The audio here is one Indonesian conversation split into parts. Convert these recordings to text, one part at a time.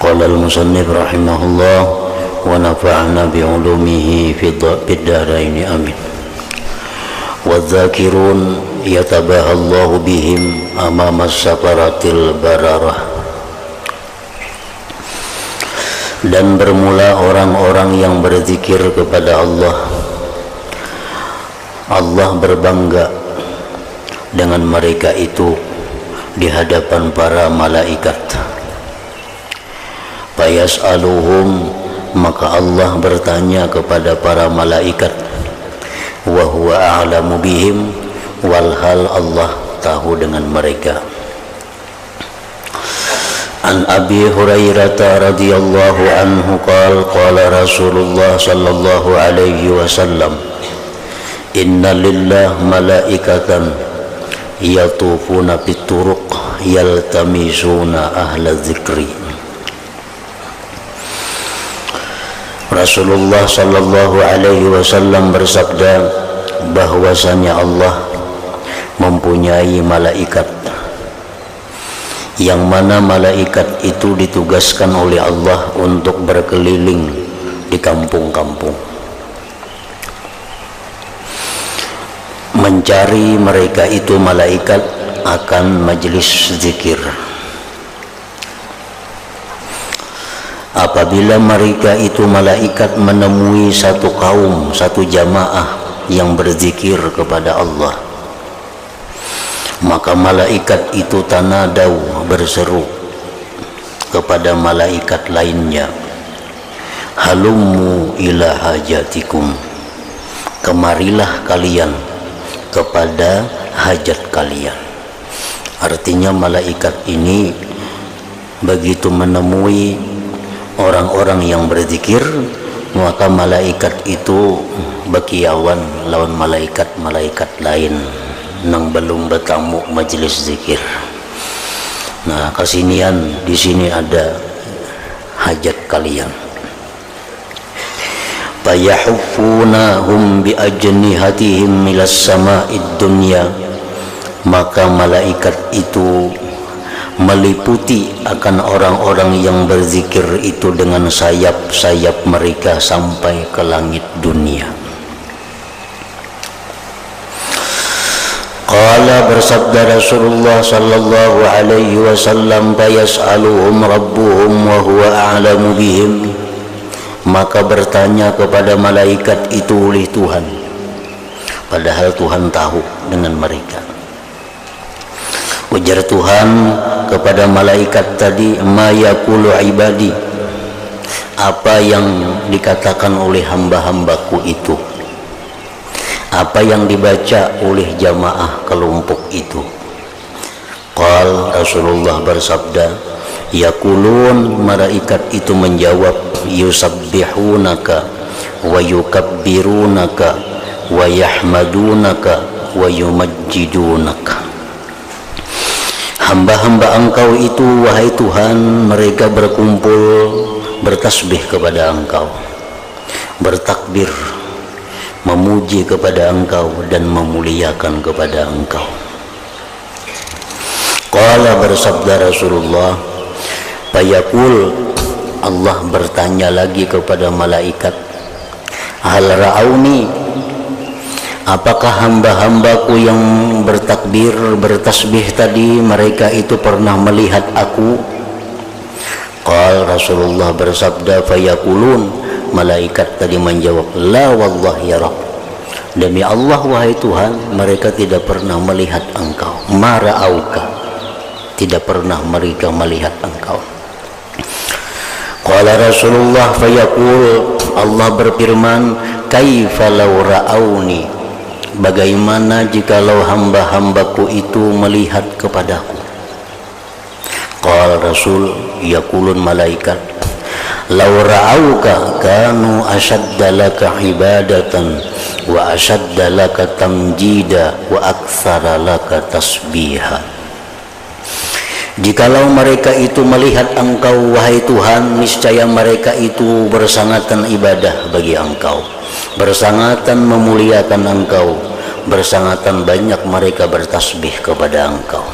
قال المصنف رحمه الله ونفعنا بعلومه في الدارين آمين. والذاكرون يتباهى الله بهم أمام السفرة البررة. Dan bermula orang-orang yang berzikir kepada Allah, Allah berbangga dengan mereka itu di hadapan para malaikat. Fayas'aluhum, maka Allah bertanya kepada para malaikat, wa huwa a'lamu bihim, walhal Allah tahu dengan mereka. An Abi Hurairah radhiyallahu anhu qala Rasulullah sallallahu alaihi wasallam, inna lillah malaikatan yatufuna bituruq yaltamisuna ahla dzikri. Rasulullah sallallahu alaihi wasallam bersabda bahwasanya Allah mempunyai malaikat, yang mana malaikat itu ditugaskan oleh Allah untuk berkeliling di kampung-kampung, mencari mereka itu malaikat akan majelis zikir. Apabila mereka itu malaikat menemui satu kaum, satu jamaah yang berzikir kepada Allah, maka malaikat itu tanadau, berseru kepada malaikat lainnya, halummu ila hajatikum, kemarilah kalian kepada hajat kalian. Artinya malaikat ini begitu menemui orang-orang yang berzikir, maka malaikat itu bekiawan lawan malaikat-malaikat lain nang belum bertamu majelis zikir. Nah, kesinian di sini ada hajat kalian. Fayahuffunahum bi ajnihatihim milas sama'id dunya, maka malaikat itu meliputi akan orang-orang yang berzikir itu dengan sayap-sayap mereka sampai ke langit dunia. Qala, bersabda Rasulullah sallallahu alaihi wasallam, fayas'aluhum rabbuhum wa huwa a'lamu bihim, maka bertanya kepada malaikat itu oleh Tuhan, padahal Tuhan tahu dengan mereka. Ujar Tuhan kepada malaikat tadi, ma yaqulu ibadi, apa yang dikatakan oleh hamba-hambaku itu, apa yang dibaca oleh jamaah kelompok itu. Qal, Rasulullah bersabda, yaqulun, malaikat itu menjawab, yusabbihunaka wa yukabbirunaka wa yahmadunaka wa yumajjidunaka. Hamba-hamba Engkau itu, wahai Tuhan, mereka berkumpul bertasbih kepada Engkau, bertakbir, memuji kepada Engkau dan memuliakan kepada Engkau. Qala, bersabda Rasulullah, fayaqul, Allah bertanya lagi kepada malaikat, hal ra'auni, apakah hamba-hambaku yang bertakbir, bertasbih tadi, mereka itu pernah melihat aku? Qal, Rasulullah bersabda, fayaqulun, malaikat tadi menjawab, la wallahi ya Rabb, demi Allah wahai Tuhan, mereka tidak pernah melihat Engkau. Ma ra'auka, tidak pernah mereka melihat Engkau. Qala Rasulullah, fayaqul, Allah berfirman, kaifa law ra'auni, bagaimana jikalau hamba-hambaku itu melihat kepadaku? Qala Rasul, yaqulun, malaikat, law ra'auka kanu ashadda laka ibadatan wa ashadda laka tamjida wa aktsara laka tasbiha. Jikalau mereka itu melihat Engkau wahai Tuhan, niscaya mereka itu bersangatan ibadah bagi Engkau, bersangatan memuliakan Engkau, bersangatan banyak mereka bertasbih kepada Engkau.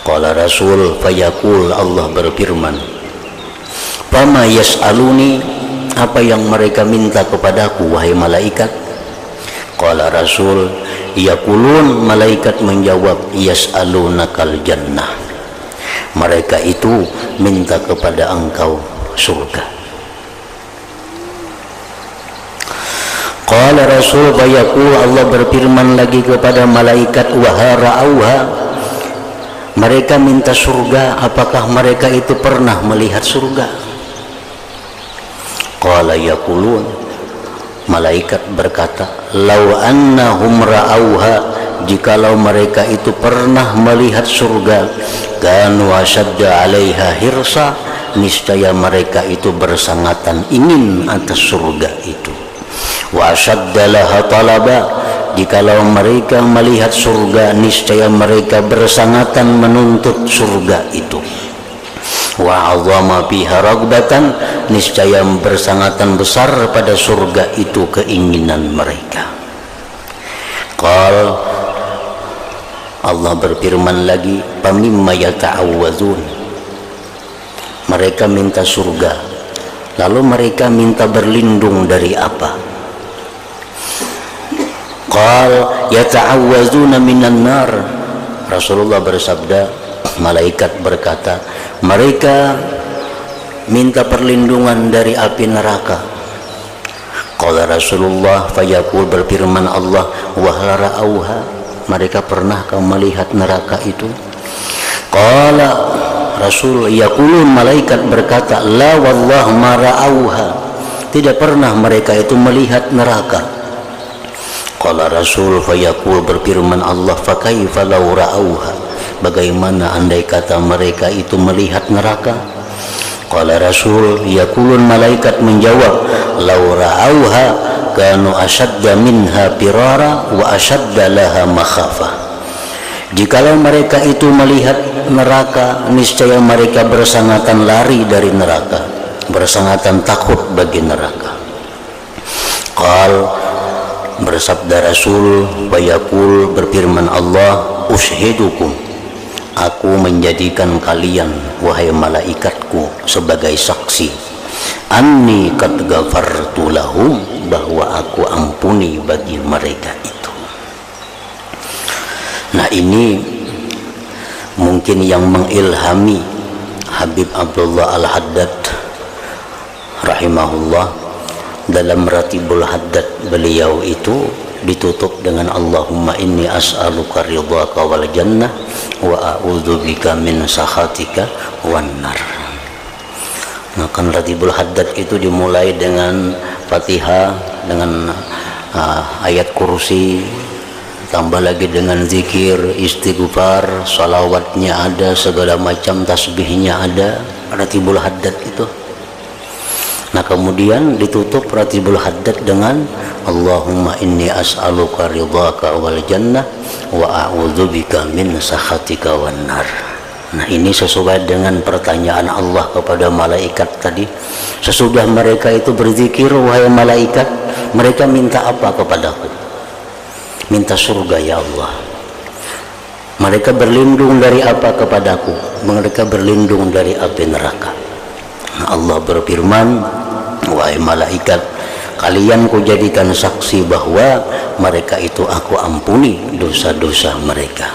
Qala Rasul, fayaqul, Allah berfirman, Fama yas'aluni, apa yang mereka minta kepadaku wahai malaikat? Qala Rasul, yaqulun, malaikat menjawab, yas'alunakal jannah, mereka itu minta kepada engkau surga. Qala Rasul, fayaqul, Allah berfirman lagi kepada malaikat, wahara'auha, mereka minta surga, apakah mereka itu pernah melihat surga? Qala yaqulun, malaikat berkata, lau annahum ra'auha, jikalau mereka itu pernah melihat surga, kanu asyadda 'alaiha hirsa, niscaya mereka itu bersangatan ingin atas surga itu. Wa asyadda laha talaba, jikalau mereka melihat surga, niscaya mereka bersangatan menuntut surga itu. Wa 'azama fiha ragbatan, niscaya bersangatan besar pada surga itu keinginan mereka. Qal, Allah berfirman lagi, pamimma yata'awwazun, mereka minta surga, lalu mereka minta berlindung dari apa? Qal yata'awwazuna minan nar, Rasulullah bersabda, malaikat berkata, mereka minta perlindungan dari api neraka. Qala Rasulullah, fayaqul, berfirman Allah, wahal ra'auha, mereka pernah kau melihat neraka itu? Qala Rasul, yaqulun, malaikat berkata, la wallah ma ra'auha, tidak pernah mereka itu melihat neraka. Qala Rasul, fayaqul, berfirman Allah, fakaifa law ra'auha, bagaimana andai kata mereka itu melihat neraka? Qala Rasul, yaqulun, malaikat menjawab, law ra'auha kanu asyadda minha pirara wa asyadda laha makhafah, jikalau mereka itu melihat neraka, niscaya mereka bersangatan lari dari neraka, bersangatan takut bagi neraka. Qal, bersabda Rasul, bayaqul, berfirman Allah, ushidukum, aku menjadikan kalian wahai malaikatku sebagai saksi, anni qad ghafartu lahum, bahwa aku ampuni bagi mereka itu. Nah, ini mungkin yang mengilhami Habib Abdullah Al-Haddad rahimahullah. Dalam Ratibul Haddad beliau itu ditutup dengan Allahumma inni as'aluka ridhaka wal jannah wa a'udzubika min sakhatika wan nar. Nah, kan Ratibul Haddad itu dimulai dengan Fatihah, dengan ayat kursi, tambah lagi dengan zikir, istighfar, salawatnya ada, segala macam tasbihnya ada, Ratibul Haddad itu. Nah, kemudian ditutup Ratibul Haddad dengan Allahumma inni as'aluka ridhaka wal jannah wa a'udzubika min sakhatika wan nar. Nah, ini sesuai dengan pertanyaan Allah kepada malaikat tadi. Sesudah mereka itu berzikir, wahai malaikat, mereka minta apa kepadaku? Minta surga, ya Allah. Mereka berlindung dari apa kepadaku? Mereka berlindung dari api neraka. Nah, Allah berfirman, wahai malaikat, kalian kujadikan saksi bahwa mereka itu aku ampuni dosa-dosa mereka.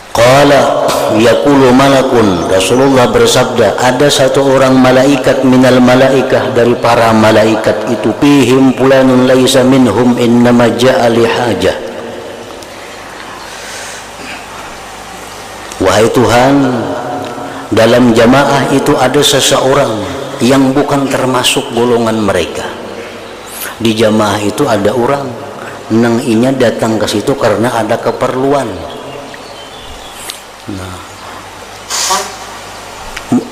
Qala yaqulu malakun, Rasulullah bersabda, ada satu orang malaikat minal malaikah, dari para malaikat itu, fihim fulanun laisa minhum innama ja'a li hajah. Wahai Tuhan, dalam jamaah itu ada seseorang yang bukan termasuk golongan mereka. Di jamaah itu ada orang nang inya datang ke situ karena ada keperluan. Nah,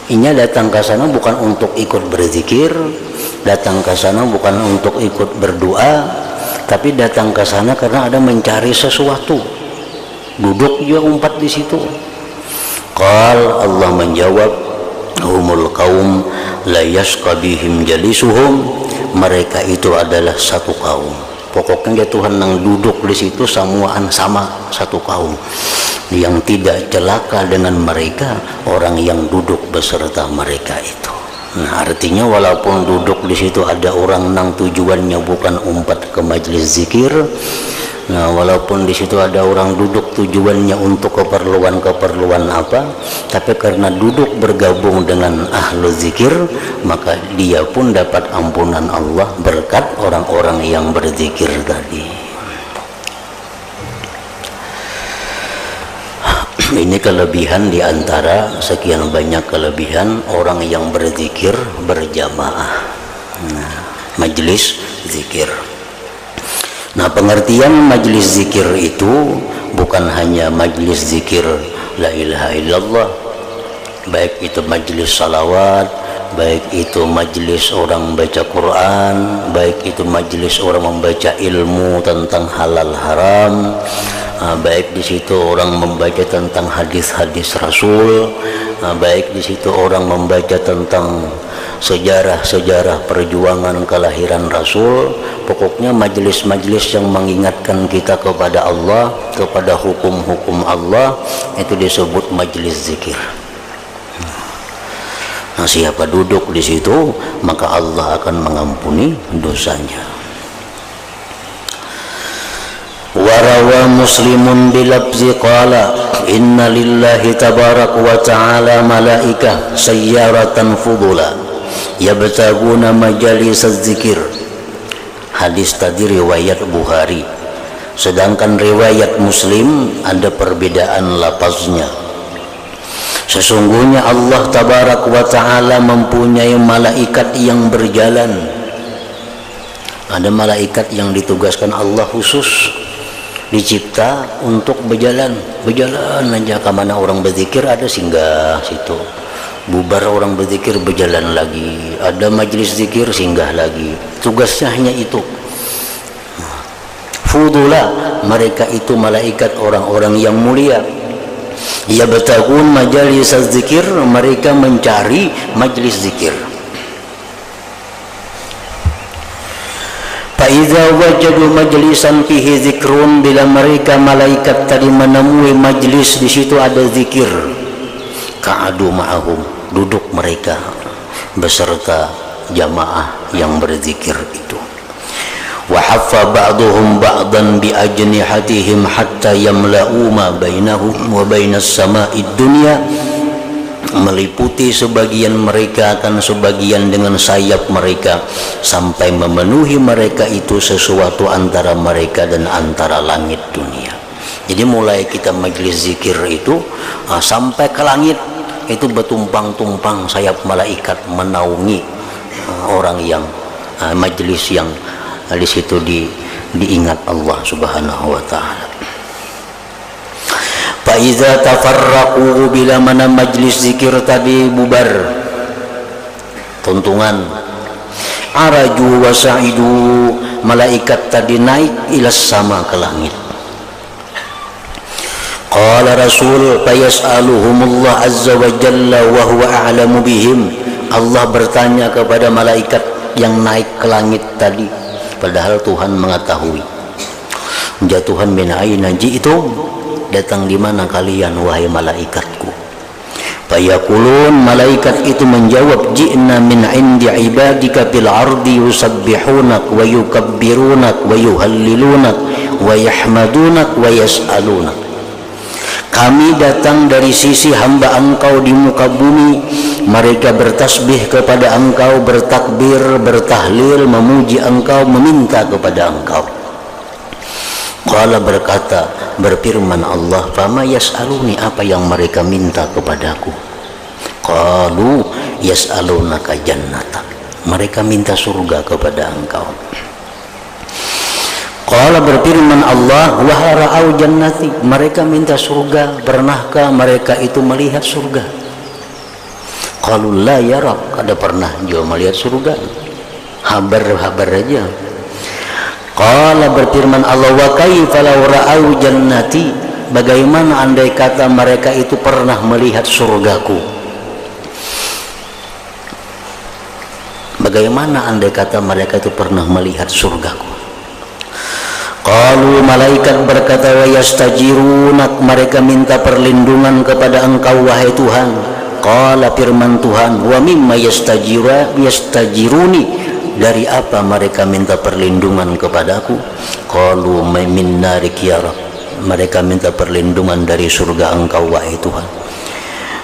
inya datang ke sana bukan untuk ikut berzikir, datang ke sana bukan untuk ikut berdoa, tapi datang ke sana karena ada mencari sesuatu. Duduk dia umpat di situ. Qal, Allah menjawab, humul qaum la yashqa bihim jalisuhum, mereka itu adalah satu kaum. Pokoknya dia Tuhan yang duduk di situ samuaan sama satu kaum. Yang tidak celaka dengan mereka orang yang duduk beserta mereka itu. Nah, artinya walaupun duduk di situ ada orang nang tujuannya bukan umpat ke majelis zikir. Nah, walaupun di situ ada orang duduk tujuannya untuk keperluan apa, tapi karena duduk bergabung dengan ahlu zikir, maka dia pun dapat ampunan Allah berkat orang-orang yang berzikir tadi. Ini kelebihan di antara sekian banyak kelebihan orang yang berzikir berjamaah. Nah, majelis zikir. Nah, pengertian majelis zikir itu bukan hanya majelis zikir la ilaha illallah, baik itu majelis salawat, baik itu majelis orang baca Quran, baik itu majelis orang membaca ilmu tentang halal haram, baik di situ orang membaca tentang hadis-hadis Rasul, baik di situ orang membaca tentang sejarah-sejarah perjuangan kelahiran Rasul. Pokoknya majelis-majelis yang mengingatkan kita kepada Allah, kepada hukum-hukum Allah, itu disebut majelis zikir. Nah, siapa duduk di situ maka Allah akan mengampuni dosanya. Warawa Muslimun bilabzi qala inna lillahi tabarak wa ta'ala malaikah sayyaratan fudula yabtaguna majalis az-zikir. Hadis tadi riwayat Bukhari, sedangkan riwayat Muslim ada perbedaan lafaznya. Sesungguhnya Allah tabarak wa ta'ala mempunyai malaikat yang berjalan. Ada malaikat yang ditugaskan Allah khusus, dicipta untuk berjalan aja kemana orang berzikir, ada singgah situ, bubar orang berzikir berjalan lagi, ada majelis zikir singgah lagi, tugasnya hanya itu. Fudula, mereka itu malaikat orang-orang yang mulia. Yabtagun majalis zikir, mereka mencari majelis zikir. Faiza wajadu majlisan fihi zikrun, bila mereka malaikat tadi menemui majlis di situ ada zikir, ka'adu ma'ahum, duduk mereka beserta jamaah yang berzikir itu. Wa haffa ba'duhum ba'dan bi ajnihatihim hatta yamla'u ma bainahum wa bainas sama'id dunya, meliputi sebagian mereka akan sebagian dengan sayap mereka sampai memenuhi mereka itu sesuatu antara mereka dan antara langit dunia. Jadi mulai kita majelis zikir itu sampai ke langit itu bertumpang-tumpang sayap malaikat menaungi orang yang majelis yang di situ diingat Allah Subhanahu wa taala. Faiza tafarraqu, bila mana majlis zikir tadi bubar, tuntungan, araju wa sa'idu, malaikat tadi naik ilas sama ke langit. Qala Rasul fayas'aluhumullah azza wa jalla wa huwa a'lamu bihim, Allah bertanya kepada malaikat yang naik ke langit tadi, padahal Tuhan mengetahui. Jatuhan min aina ji'tum, datang di mana kalian wahai malaikatku? Fayaqulun, malaikat itu menjawab, ji'na min indi ibadika fil ardi yusabbihunak wa yukabbirunak wa yuhallilunak wa yahmadunak wa yas'alunak. Kami datang dari sisi hamba engkau di muka bumi, mereka bertasbih kepada engkau, bertakbir, bertahlil, memuji engkau, meminta kepada engkau. Qala, berkata, berfirman Allah, fama yas'aluni, apa yang mereka minta kepadaku? Qalu yas'alunaka jannata, mereka minta surga kepada engkau. Qala, berfirman Allah, wa ra'au jannati, mereka minta surga, pernahkah mereka itu melihat surga? Qalu la yara, kada pernah juga melihat surga, habar-habar aja. Qala, berfirman Allah, wa kaifa law ra'au jannati, bagaimana andai kata mereka itu pernah melihat surgaku? Bagaimana andai kata mereka itu pernah melihat surgaku? Qalu, malaikat berkata, wa yastajirunak, mereka minta perlindungan kepada engkau wahai Tuhan. Qala, firman Tuhan, wa mimma yastajiruni, dari apa mereka minta perlindungan kepadaku? Qalu, min narik ya Rabb, mereka minta perlindungan dari surga engkau wahai Tuhan.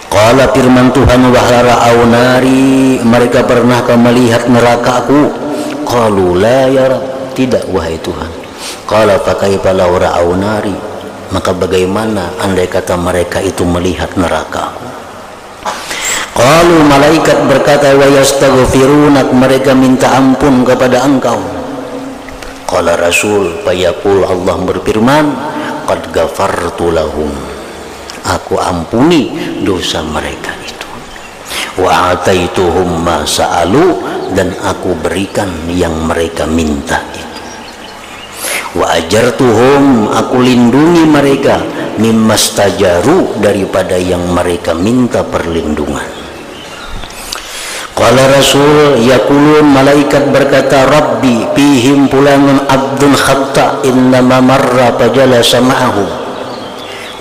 Qala, firman Tuhan, wa ra'au nari, mereka pernahkah melihat nerakaku? Qalu, la ya Rabb, tidak wahai Tuhan. Qala, fa kaifa law ra'au nari, maka bagaimana andai kata mereka itu melihat nerakaku? Qalu, malaikat berkata, wa yastaghfirunak, mereka minta ampun kepada engkau. Qala Rasul, fayaqul, Allah berfirman, qad ghafartu lahum, aku ampuni dosa mereka itu. Wa ataituhum ma sa'alu, dan aku berikan yang mereka minta itu. Wa ajartuhum, aku lindungi mereka, mimma stajaru, daripada yang mereka minta perlindungan. Qala Rasul, yaqulun, malaikat berkata, Rabbi fihim fulanun abdun khatta innama marra fajalasa ma'ahum.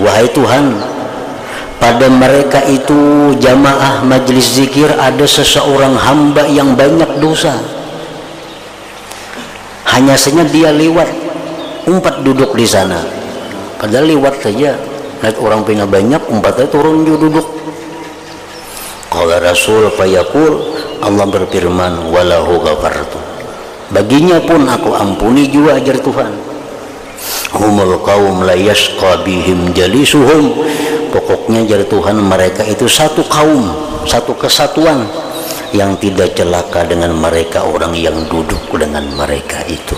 Wahai Tuhan, pada mereka itu jamaah majlis zikir ada seseorang hamba yang banyak dosa, hanya saja dia lewat, umpat duduk di sana, padahal lewat saja, lihat orang punya banyak, umpatnya turun juga duduk. Qala Rasul, fayaqul, Allah berfirman, walahu ghafartu, baginya pun aku ampuni juga, ajar Tuhan. Humul qaum la yashqa bihim jalisuhum, pokoknya ajar Tuhan, mereka itu satu kaum, satu kesatuan yang tidak celaka dengan mereka orang yang duduk dengan mereka itu.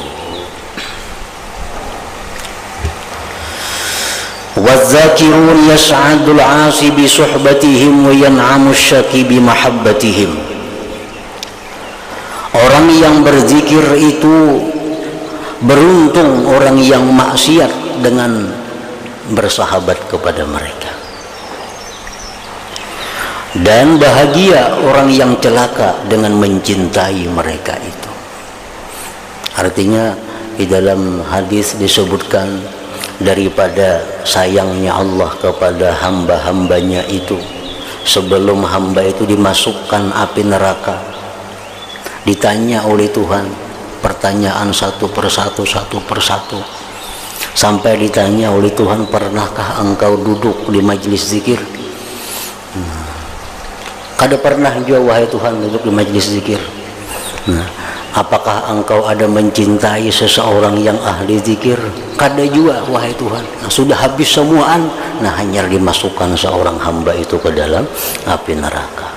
Wadzakirun yas'adul 'asi bi suhbatihim wa yan'amu syaki bi mahabbatihim. Orang yang berzikir itu beruntung orang yang maksiat dengan bersahabat kepada mereka, dan bahagia orang yang celaka dengan mencintai mereka itu. Artinya di dalam hadis disebutkan, daripada sayangnya Allah kepada hamba-hambanya itu, sebelum hamba itu dimasukkan api neraka, ditanya oleh Tuhan pertanyaan satu persatu, sampai ditanya oleh Tuhan, pernahkah engkau duduk di majlis zikir? Kada pernah juga wahai Tuhan duduk di majlis zikir. Apakah engkau ada mencintai seseorang yang ahli zikir? Kada juga wahai Tuhan. Sudah habis semuaan, hanya dimasukkan seorang hamba itu ke dalam api neraka.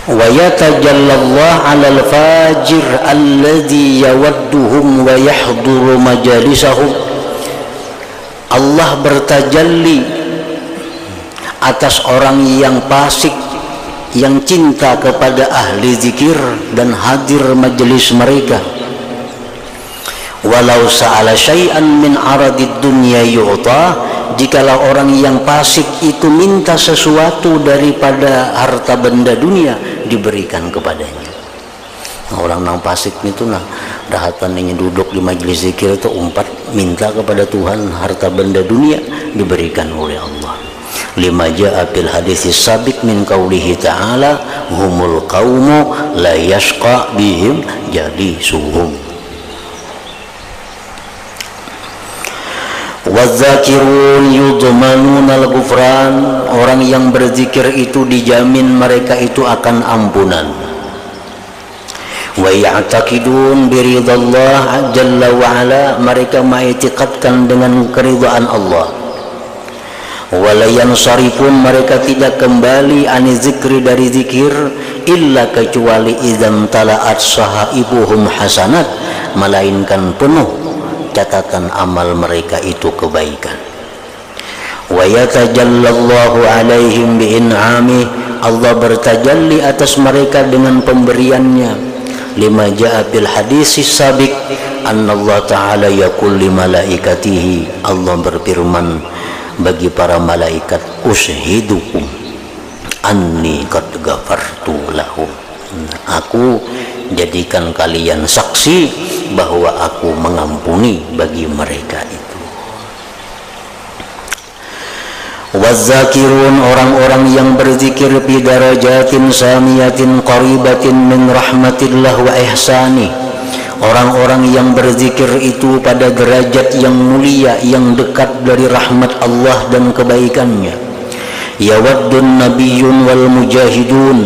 Wa yatajallallahu 'alal fajir alladhi yawadduhum wa yahduru majalisahum. Allah bertajalli atas orang yang fasik, yang cinta kepada ahli zikir dan hadir majelis mereka. Walau sa'ala syai'an min aradid dunya yu'ta, jikalau orang yang fasik itu minta sesuatu daripada harta benda dunia, diberikan kepadanya. Orang yang fasik itu dahatannya duduk di majelis zikir itu umpat minta kepada Tuhan harta benda dunia, diberikan oleh Allah. Lima ja'a fil haditsis sabiq min qaulihi ta'ala, humul qaumu la yashqa bihim jalisuhum. Wadzakirun yudmanuna al-ghufran, orang yang berzikir itu dijamin mereka itu akan ampunan. Wa ya'taqidun biridallah jalla wa ala, mereka mengiktikadkan dengan keridhaan Allah. Walayan sarifun, mereka tidak kembali ani zikri, dari zikir, illa kecuali idzam talaat sahaibuhum hasanat, melainkan penuh catatan amal mereka itu kebaikan. Wa yatajallallahu alaihim bi in'ami, Allah bertajalli atas mereka dengan pemberiannya. Lima ja'a fil haditsis sabiq annallahu ta'ala yaqul li malaikatihi, Allah berfirman bagi para malaikat, ushidukum anni qad ghafartu lahum. Aku jadikan kalian saksi bahwa aku mengampuni bagi mereka itu. Wazakirun, orang-orang yang berzikir fi darajatin samiyatin qaribatin min rahmatillah wa ihsani. Orang-orang yang berzikir itu pada derajat yang mulia, yang dekat dari rahmat Allah dan kebaikannya. Yawaddun nabiyyun wal mujahidun,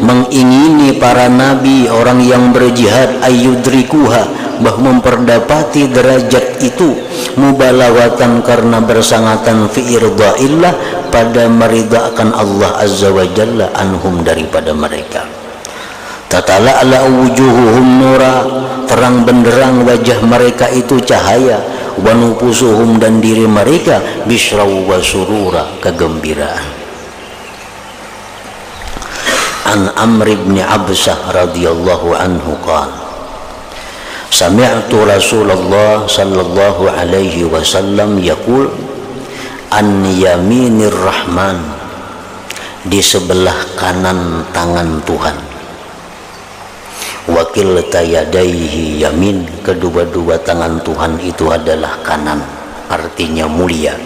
mengingini para nabi, orang yang berjihad, ayyudrikuha, bahwa memperdapati derajat itu, mubalawatan, karena bersangatan fi irda'illah, pada meridaakan Allah azza wa jalla anhum, daripada mereka. Tatala'la wujuhuhum nura, terang benderang wajah mereka itu cahaya, wa nufusuhum, dan diri mereka bisyraw wa surura, kegembiraan. An Amr ibn Absah radhiyallahu anhu qala sami'tu Rasulullah sallallahu alaihi wasallam yaqul an yaminir rahman, di sebelah kanan tangan Tuhan, wakil tayadaihi yamin, kedua-dua tangan Tuhan itu adalah kanan, artinya mulia.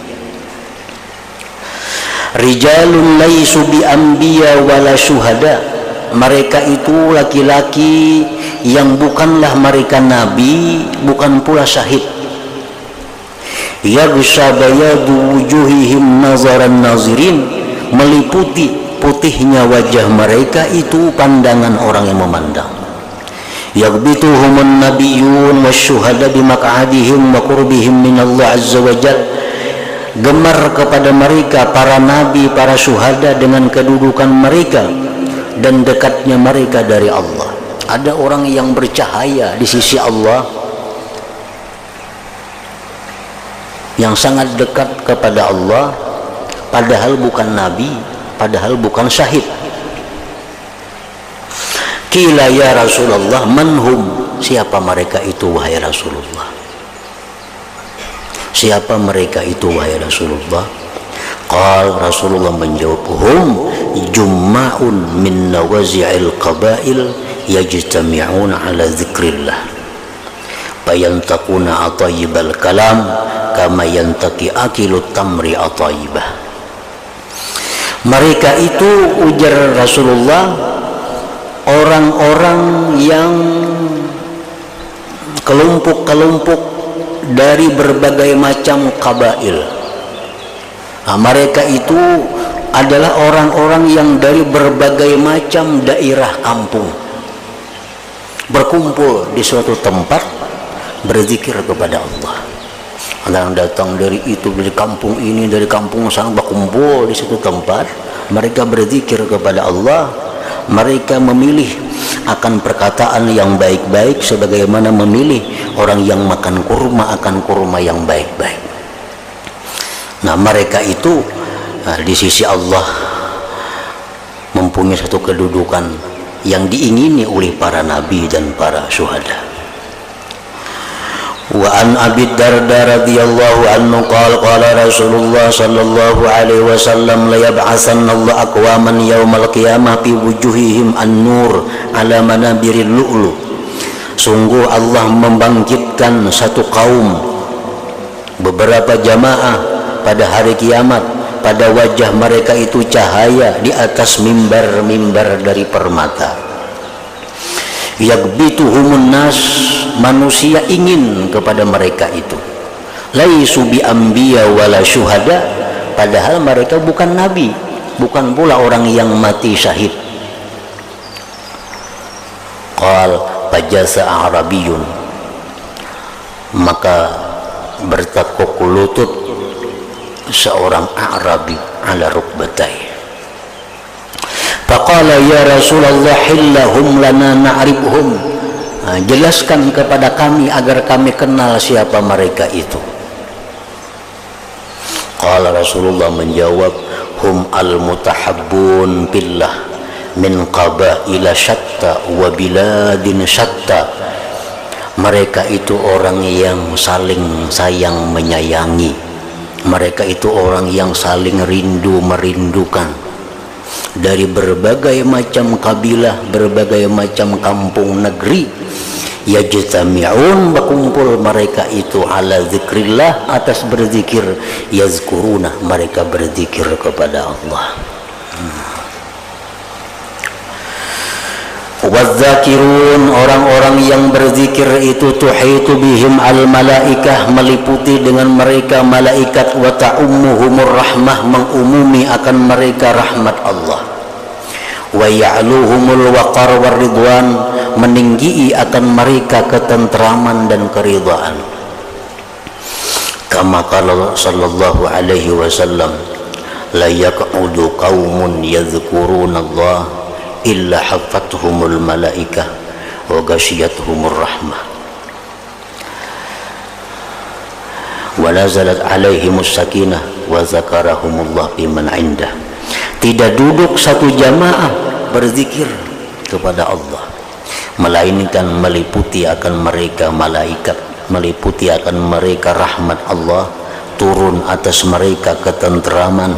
Rijalun laisu bi anbiya wala syuhada, mereka itu laki-laki yang bukanlah mereka nabi, bukan pula syahid. Yaghsha bayadu wujuhihim nazaran nazirin, meliputi putihnya wajah mereka itu pandangan orang yang memandang. Yaghbituhumun nabiyyun wasyuhada bimaq'adihim wa qurbihim minallah azza wa jalla, gemar kepada mereka para nabi, para syuhada dengan kedudukan mereka dan dekatnya mereka dari Allah. Ada orang yang bercahaya di sisi Allah, yang sangat dekat kepada Allah, padahal bukan nabi, padahal bukan syahid. Qila ya Rasulullah manhum, siapa mereka itu wahai Rasulullah? Siapa mereka itu wahai Rasulullah? Qal, Rasulullah menjawab, hum jumma'un min nawazi'il qabail yajtami'una ala dzikrillah fayantakuna atayibal kalam kama yantaki akilut tamri atayibah. Mereka itu, ujar Rasulullah, orang-orang yang kelompok-kelompok dari berbagai macam kabail. Mereka itu adalah orang-orang yang dari berbagai macam daerah kampung berkumpul di suatu tempat berzikir kepada Allah. Ada yang datang dari itu, dari kampung ini, dari kampung sana, berkumpul di suatu tempat, mereka berzikir kepada Allah. Mereka memilih akan perkataan yang baik-baik sebagaimana memilih orang yang makan kurma akan kurma yang baik-baik. Nah, mereka itu di sisi Allah mempunyai satu kedudukan yang diingini oleh para nabi dan para syuhada. Wa an Abi Darda radhiyallahu anhu qala qala Rasulullah sallallahu alaihi wasallam la yab'atsanna Allah aqwaman yaumal qiyamah fi wujuhihim an-nur ala manabiril lu'lu. Sungguh Allah membangkitkan satu kaum, beberapa jamaah pada hari kiamat, pada wajah mereka itu cahaya di atas mimbar-mimbar dari permata. Yaghbituhumun nas, manusia ingin kepada mereka itu. Laisu bi anbiya wala syuhada, padahal mereka bukan nabi, bukan pula orang yang mati syahid. Qal fajasa arabiyun, maka bertekuk lutut seorang Arabi ala rukbatai. Faqala ya Rasulullah hillahum lana na'rifhum, jelaskan kepada kami agar kami kenal siapa mereka itu. Qala Rasulullah menjawab, hum al-mutahabbun billah min qabaila syatta wa biladin syatta. Mereka itu orang yang saling sayang menyayangi, mereka itu orang yang saling rindu merindukan, dari berbagai macam kabilah, berbagai macam kampung negeri. Yajtami'un, berkumpul mereka itu ala zikrillah, atas berzikir. Yazkuruna, mereka berzikir kepada Allah. Wadzakirun, orang-orang yang berzikir itu tuhitu bihim al malaikah, meliputi dengan mereka malaikat. Wa ta'ummuhumur rahmah, mengumumi akan mereka rahmat Allah. Wa ya'luhumul waqar war ridwan, meninggi akan mereka ketentraman dan keridhaan. Kama qala sallallahu alaihi wasallam, la yaq'udu qaumun yadhkuruna Allah illa hafathumul malaikah wa ghashiyatuhumur rahmah wa nazalat alaihimus sakinah wa zakarahumullah biman indah. Tidak duduk satu jamaah berzikir kepada Allah, melainkan meliputi akan mereka malaikat, meliputi akan mereka rahmat Allah, turun atas mereka ketentraman.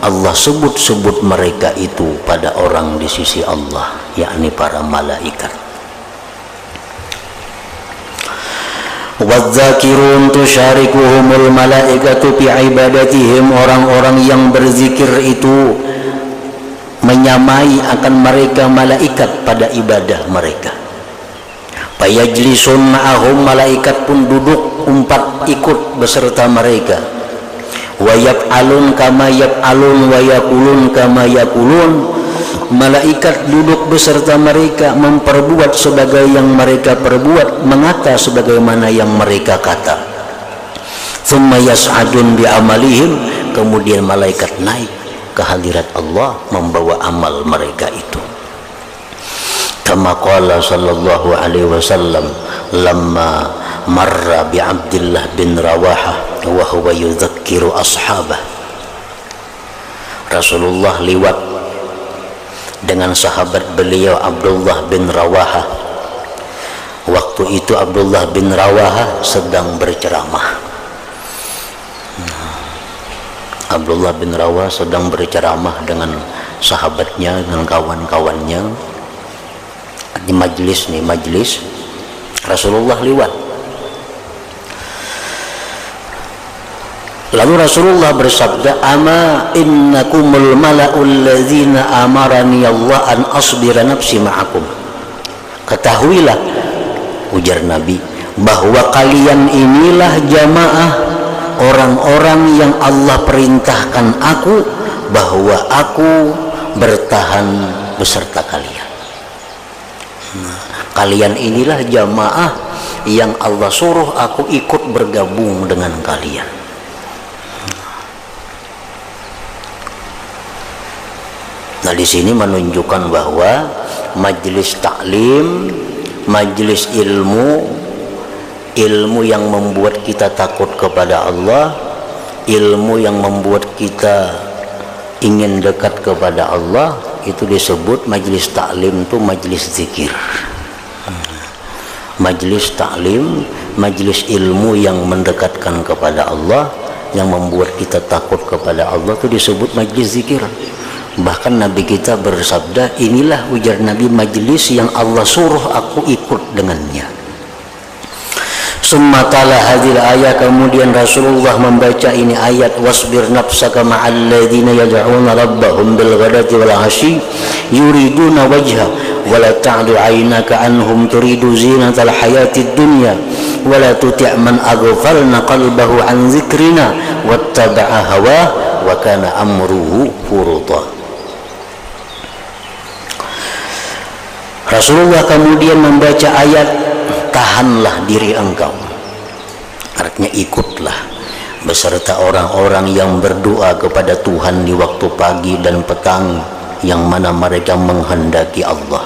Allah sebut-sebut mereka itu pada orang di sisi Allah, yakni para malaikat. Wadzakirun tusyarikuhumul malaikatu fi ibadatihim, orang-orang yang berzikir itu menyamai akan mereka malaikat pada ibadah mereka. Fayajlisun ma'ahum, malaikat pun duduk umpat ikut beserta mereka. Wa yaf'alun kama yaf'alun wa yaqulun kama yaqulun, malaikat duduk beserta mereka, memperbuat sebagai yang mereka perbuat, mengata sebagaimana yang mereka kata. Tsumma yas'adun bi amalihim, kemudian malaikat naik ke hadirat Allah membawa amal mereka itu. Kama qala sallallahu alaihi wasallam lamma marra bi Abdullah bin Rawahah wa huwa yudzakiru ashabah. Rasulullah liwat dengan sahabat beliau Abdullah bin Rawahah. Waktu itu Abdullah bin Rawahah sedang berceramah. Abdullah bin Rawahah sedang berceramah dengan sahabatnya, dengan kawan-kawannya di majlis Rasulullah liwat. Lalu Rasulullah bersabda, ama innakumul mala'ul ladzina amarani Allah an asbira nafsi ma'akum. Ketahuilah, ujar Nabi, bahwa kalian inilah jamaah orang-orang yang Allah perintahkan aku bahwa aku bertahan beserta kalian. Kalian inilah jamaah yang Allah suruh aku ikut bergabung dengan kalian. Nah, di sini menunjukkan bahwa majelis taklim, majelis ilmu yang membuat kita takut kepada Allah, ilmu yang membuat kita ingin dekat kepada Allah, itu disebut majelis taklim, itu majelis zikir. Majelis taklim, majelis ilmu yang mendekatkan kepada Allah, yang membuat kita takut kepada Allah, itu disebut majelis zikir. Bahkan Nabi kita bersabda, inilah, ujar Nabi, majelis yang Allah suruh aku ikut dengannya. Summa tala hadhil ayat, kemudian Rasulullah membaca ini ayat, wasbir nafsaka ma'al ladzina yad'una rabbahum bil ghadati wal 'ashyi yuriduna wajha wa la ta'du 'ainaka anhum turidu zinatal hayatid dunya wa la tuti' man aghfalna qalbahu an dzikrina wattaba'a hawa wa kana amruhu furuta. Rasulullah kemudian membaca ayat, tahanlah diri engkau, artinya ikutlah beserta orang-orang yang berdoa kepada Tuhan di waktu pagi dan petang, yang mana mereka menghendaki Allah.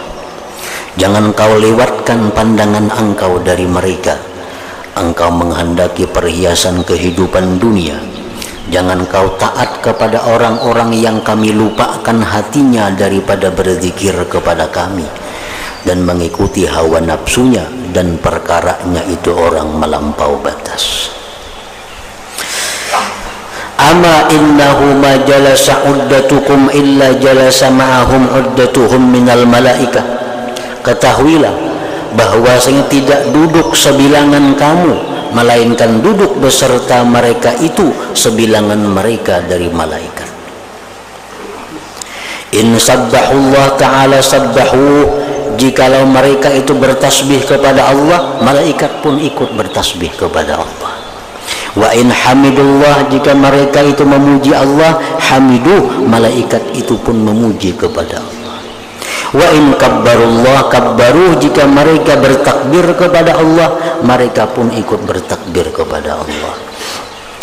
Jangan kau lewatkan pandangan engkau dari mereka. Engkau menghendaki perhiasan kehidupan dunia. Jangan kau taat kepada orang-orang yang kami lupakan hatinya daripada berzikir kepada kami dan mengikuti hawa nafsunya, dan perkaranya itu orang melampau batas. Ama innahu ma jalasa uddatukum illa jalasa ma'ahum uddatuhum minal malaikah. Ketahuilah bahwasanya tidak duduk sebilangan kamu, melainkan duduk beserta mereka itu sebilangan mereka dari malaikat. In sabbahullah ta'ala sabbahu, jikalau mereka itu bertasbih kepada Allah, malaikat pun ikut bertasbih kepada Allah. Wa in hamidullah, jika mereka itu memuji Allah, hamidu, malaikat itu pun memuji kepada Allah. Wa in kabbarullah kabbaruh, jika mereka bertakbir kepada Allah, mereka pun ikut bertakbir kepada Allah.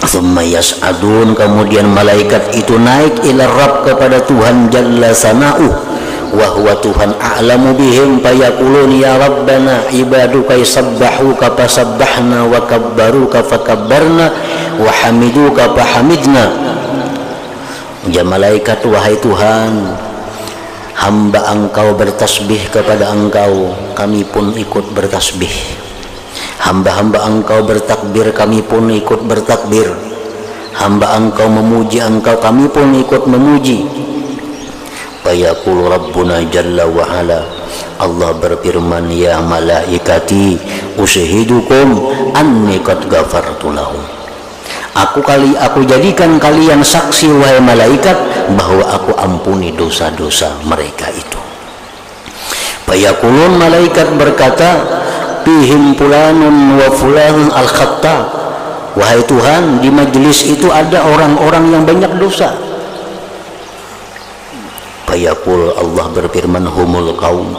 Thumma yas'adun, kemudian malaikat itu naik ila Rabb, kepada Tuhan Jalla Sana'u, wa huwa Tuhan a'lamu bihim, fayaqulun ya Rabbana ibaduka yasabbahuka fasabbahna wa kabbaruka fakabbarna wa hamiduka fahamidna. Ya malaikat, wahai Tuhan, hamba engkau bertasbih kepada engkau, kami pun ikut bertasbih. Hamba-hamba engkau bertakbir, kami pun ikut bertakbir. Hamba engkau memuji engkau, kami pun ikut memuji. Fayaqulu Rabbuna Jalla wa Ala, Allah berfirman, ya malaikati ushidukum anni qad ghafartu lahum. Aku jadikan kalian saksi wahai malaikat bahwa aku ampuni dosa-dosa mereka itu. Fayaqulun, malaikat berkata, fihim fulanun wa fulanun al-khatta, wahai Tuhan, di majlis itu ada orang-orang yang banyak dosa. Fayaqul, Allah berfirman, humul kaum,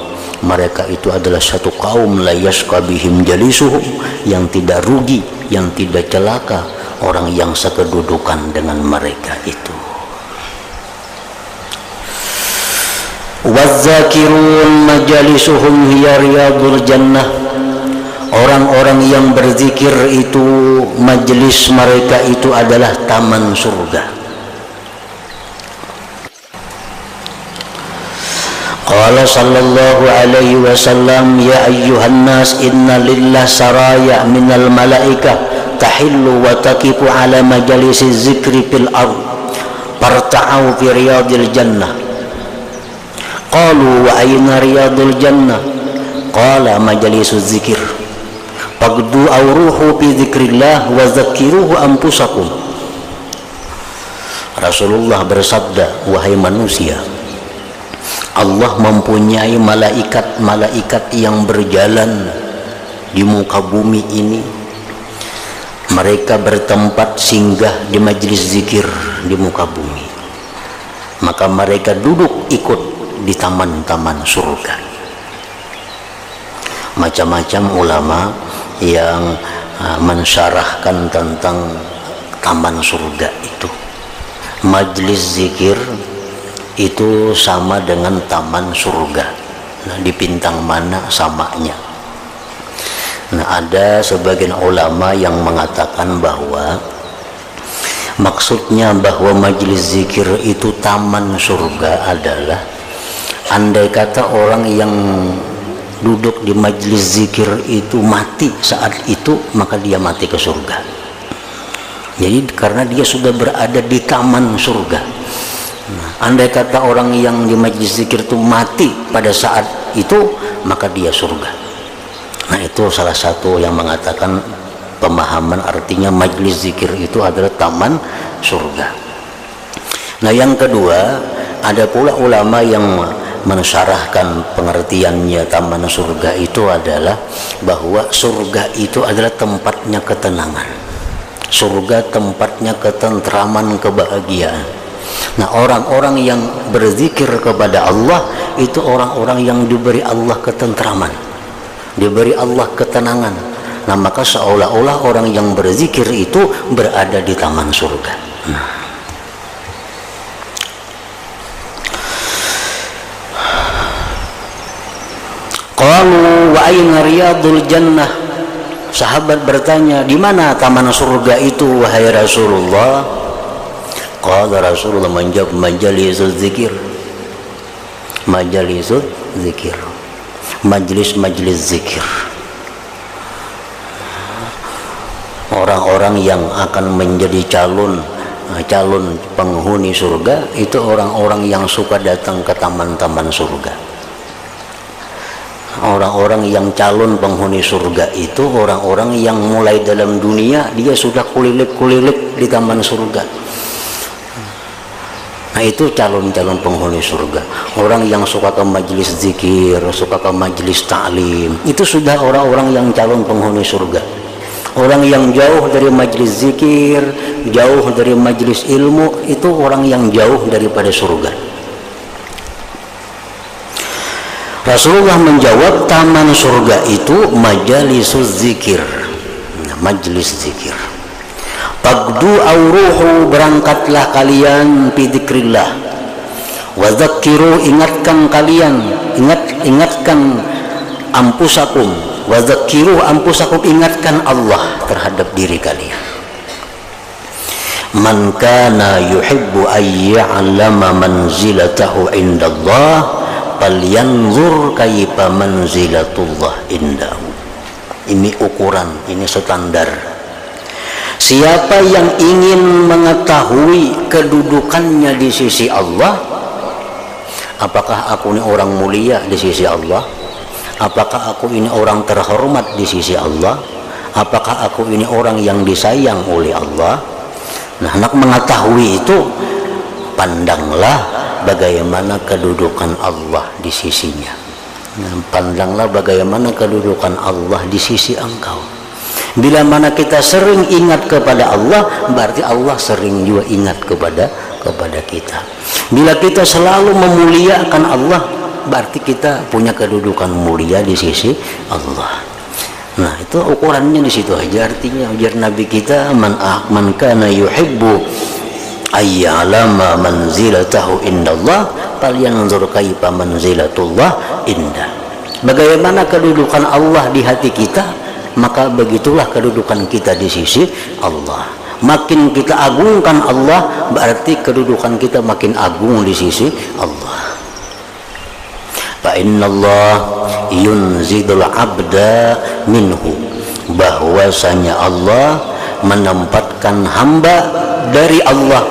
mereka itu adalah satu kaum la yashqa bihim jalisuhum, yang tidak rugi, yang tidak celaka orang yang sekedudukan dengan mereka itu. Wadzakirun majalisuhum hiya riyadul jannah, orang-orang yang berzikir itu majelis mereka itu adalah taman surga. Qala sallallahu alaihi wasallam, ya ayyuhan nas inna lillah saraya minal malaikah tahillu wa taqifu ala majalisi zikri fil ard farta'u fi riyadil jannah. Qalu wa ayna riyadul jannah? Qala majalisu zikir. Faqdu awruhu fi dzikrillah wa zakiruhu anfusakum. Rasulullah bersabda, wahai manusia, Allah mempunyai malaikat-malaikat yang berjalan di muka bumi ini. Mereka bertempat singgah di majlis zikir di muka bumi. Maka mereka duduk ikut di taman-taman surga. Macam-macam ulama yang mensyarahkan tentang taman surga itu. Majlis zikir itu sama dengan taman surga. Nah, di bintang mana samanya? Nah, ada sebagian ulama yang mengatakan bahwa maksudnya bahwa majlis zikir itu taman surga adalah andai kata orang yang duduk di majlis zikir itu mati saat itu, maka dia mati ke surga. Jadi karena dia sudah berada di taman surga. Nah, andai kata orang yang di majlis zikir itu mati pada saat itu, maka dia surga. Nah, itu salah satu yang mengatakan pemahaman artinya majlis zikir itu adalah taman surga. Nah, yang kedua, ada pula ulama yang mensyarahkan pengertiannya taman surga itu adalah bahwa surga itu adalah tempatnya ketenangan. Surga tempatnya ketentraman, kebahagiaan. Nah, orang-orang yang berzikir kepada Allah itu orang-orang yang diberi Allah ketentraman, diberi Allah ketenangan. Nah, maka seolah-olah orang yang berzikir itu berada di taman surga. Nah, qalu wa ayna riyadul jannah? Sahabat bertanya, di mana taman surga itu wahai Rasulullah? Qala Rasulullah menjawab, majalisul zikir. Majalisul zikir, majlis-majlis zikir. Orang-orang yang akan menjadi calon calon penghuni surga itu orang-orang yang suka datang ke taman-taman surga. Orang-orang yang calon penghuni surga itu orang-orang yang mulai dalam dunia dia sudah kulilik-kulilik di taman surga. Nah, itu calon-calon penghuni surga. Orang yang suka ke majelis zikir, suka ke majelis ta'lim, itu sudah orang-orang yang calon penghuni surga. Orang yang jauh dari majelis zikir, jauh dari majelis ilmu, itu orang yang jauh daripada surga. Rasulullah menjawab, taman surga itu majalisuz zikir, majelis zikir. Fagdu auruhu, berangkatlah kalian fi dzikrillah. Wa dzakkiru, ingatkan kalian, ingatkan ampusakum. Wa dzakkiru ampusakum, ingatkan Allah terhadap diri kalian. Man kana yuhibbu ay ya'lama manzilatahu indallah falyanzur kaifa manzilatullah indahu. Ini ukuran, ini standar. Siapa yang ingin mengetahui kedudukannya di sisi Allah, apakah aku ini orang mulia di sisi Allah? Apakah aku ini orang terhormat di sisi Allah? Apakah aku ini orang yang disayang oleh Allah? Nah, nak mengetahui itu, pandanglah bagaimana kedudukan Allah di sisinya. Pandanglah bagaimana kedudukan Allah di sisi engkau. Bila mana kita sering ingat kepada Allah, berarti Allah sering juga ingat kepada kita. Bila kita selalu memuliakan Allah, berarti kita punya kedudukan mulia di sisi Allah. Nah, itu ukurannya di situ aja. Artinya ujar Nabi kita, man kana yuhibbu ayyalama manzilatahu indallah falyanzur kaifa manzilatullah indah. Bagaimana kedudukan Allah di hati kita, maka begitulah kedudukan kita di sisi Allah. Makin kita agungkan Allah, berarti kedudukan kita makin agung di sisi Allah. Fa innallah yunzidul abda minhu, bahwasanya Allah menempatkan hamba dari Allah,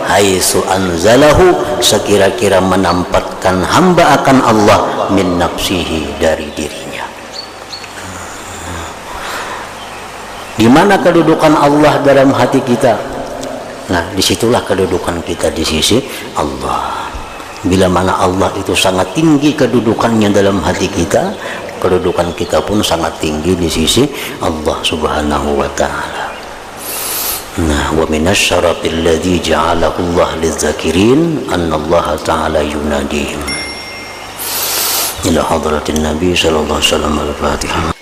haitsu anzalahu, sekira-kira menempatkan hamba akan Allah, min nafsihi, dari dirinya. Di mana kedudukan Allah dalam hati kita? Nah, disitulah kedudukan kita di sisi Allah. Bila mana Allah itu sangat tinggi kedudukannya dalam hati kita, kedudukan kita pun sangat tinggi di sisi Allah Subhanahu wa ta'ala. Nah, wa minasyaratil ladzi ja'alahu Allah lizakirin anna Allah ta'ala yunadihim. Ila hadratin Nabi sallallahu alaihi wasallam. Al-Fatihah.